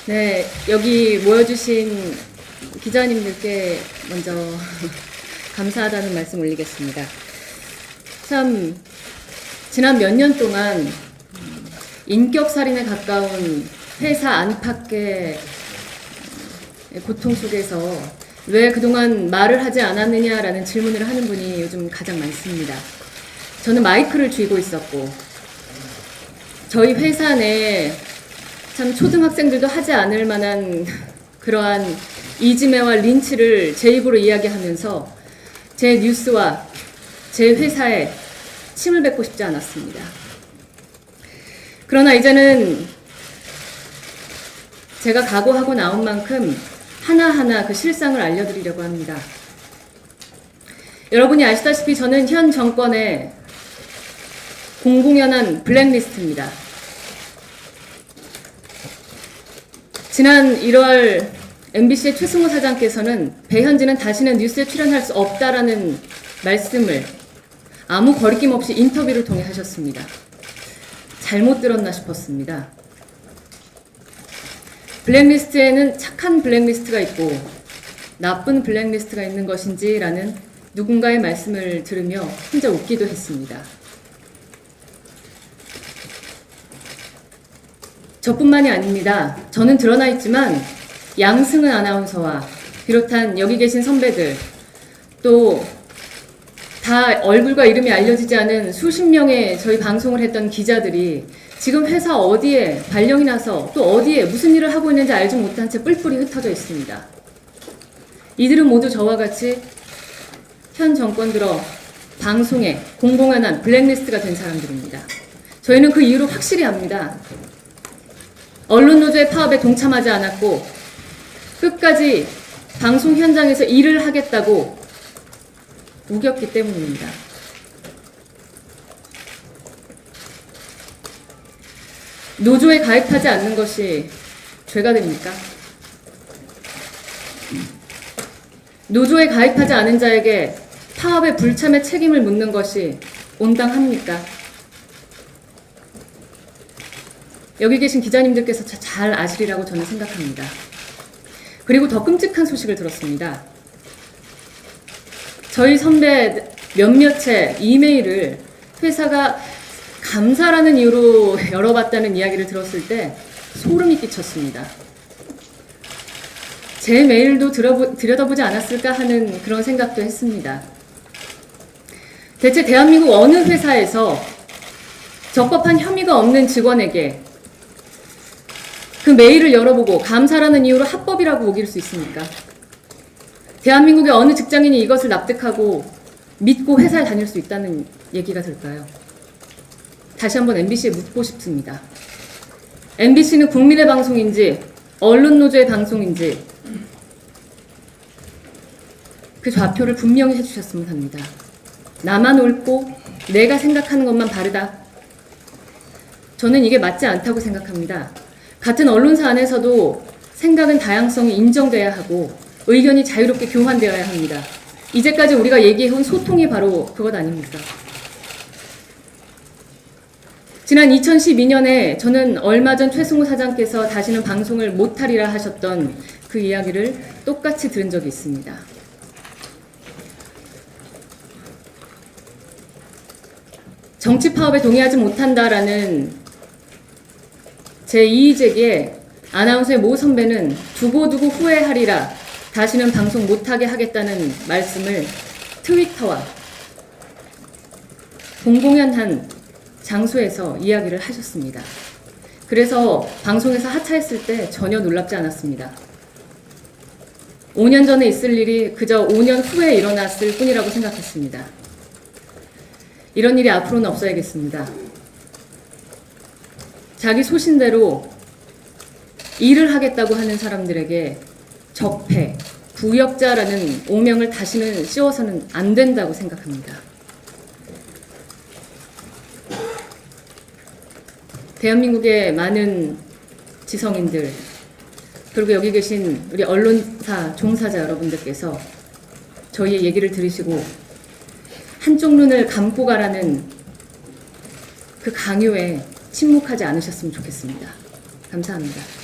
네, 여기 모여주신 기자님들께 먼저 감사하다는 말씀 올리겠습니다. 참, 지난 몇 년 동안 인격살인에 가까운 회사 안팎의 고통 속에서 왜 그동안 말을 하지 않았느냐라는 질문을 하는 분이 요즘 가장 많습니다. 저는 마이크를 쥐고 있었고, 저희 회사 내에 참 초등학생들도 하지 않을 만한 그러한 이지매와 린치를 제 입으로 이야기하면서 제 뉴스와 제 회사에 침을 뱉고 싶지 않았습니다. 그러나 이제는 제가 각오하고 나온 만큼 하나하나 그 실상을 알려드리려고 합니다. 여러분이 아시다시피 저는 현 정권의 공공연한 블랙리스트입니다. 지난 1월 MBC의 최승호 사장께서는 배현진은 다시는 뉴스에 출연할 수 없다라는 말씀을 아무 거리낌 없이 인터뷰를 통해 하셨습니다. 잘못 들었나 싶었습니다. 블랙리스트에는 착한 블랙리스트가 있고 나쁜 블랙리스트가 있는 것인지라는 누군가의 말씀을 들으며 혼자 웃기도 했습니다. 저뿐만이 아닙니다. 저는 드러나 있지만 양승은 아나운서와 비롯한 여기 계신 선배들, 또 다 얼굴과 이름이 알려지지 않은 수십 명의 저희 방송을 했던 기자들이 지금 회사 어디에 발령이 나서 또 어디에 무슨 일을 하고 있는지 알지 못한 채 뿔뿔이 흩어져 있습니다. 이들은 모두 저와 같이 현 정권 들어 방송에 공공연한 블랙리스트가 된 사람들입니다. 저희는 그 이유를 확실히 압니다. 언론노조의 파업에 동참하지 않았고 끝까지 방송 현장에서 일을 하겠다고 우겼기 때문입니다. 노조에 가입하지 않는 것이 죄가 됩니까? 노조에 가입하지 않은 자에게 파업의 불참의 책임을 묻는 것이 온당합니까? 여기 계신 기자님들께서 잘 아시리라고 저는 생각합니다. 그리고 더 끔찍한 소식을 들었습니다. 저희 선배 몇몇의 이메일을 회사가 감사라는 이유로 열어봤다는 이야기를 들었을 때 소름이 끼쳤습니다. 제 메일도 들여다보지 않았을까 하는 그런 생각도 했습니다. 대체 대한민국 어느 회사에서 적법한 혐의가 없는 직원에게 그 메일을 열어보고 감사라는 이유로 합법이라고 우길 수 있습니까? 대한민국의 어느 직장인이 이것을 납득하고 믿고 회사에 다닐 수 있다는 얘기가 될까요? 다시 한번 MBC에 묻고 싶습니다. MBC는 국민의 방송인지 언론노조의 방송인지 그 좌표를 분명히 해주셨으면 합니다. 나만 옳고 내가 생각하는 것만 바르다. 저는 이게 맞지 않다고 생각합니다. 같은 언론사 안에서도 생각은 다양성이 인정돼야 하고 의견이 자유롭게 교환되어야 합니다. 이제까지 우리가 얘기해온 소통이 바로 그것 아닙니까? 지난 2012년에 저는 얼마 전 최승호 사장께서 다시는 방송을 못하리라 하셨던 그 이야기를 똑같이 들은 적이 있습니다. 정치 파업에 동의하지 못한다라는 제 이의제기에 아나운서의 모 선배는 두고두고 후회하리라 다시는 방송 못하게 하겠다는 말씀을 트위터와 공공연한 장소에서 이야기를 하셨습니다. 그래서 방송에서 하차했을 때 전혀 놀랍지 않았습니다. 5년 전에 있을 일이 그저 5년 후에 일어났을 뿐이라고 생각했습니다. 이런 일이 앞으로는 없어야겠습니다. 자기 소신대로 일을 하겠다고 하는 사람들에게 적폐, 부역자라는 오명을 다시는 씌워서는 안 된다고 생각합니다. 대한민국의 많은 지성인들, 그리고 여기 계신 우리 언론사 종사자 여러분들께서 저희의 얘기를 들으시고 한쪽 눈을 감고 가라는 그 강요에 침묵하지 않으셨으면 좋겠습니다. 감사합니다.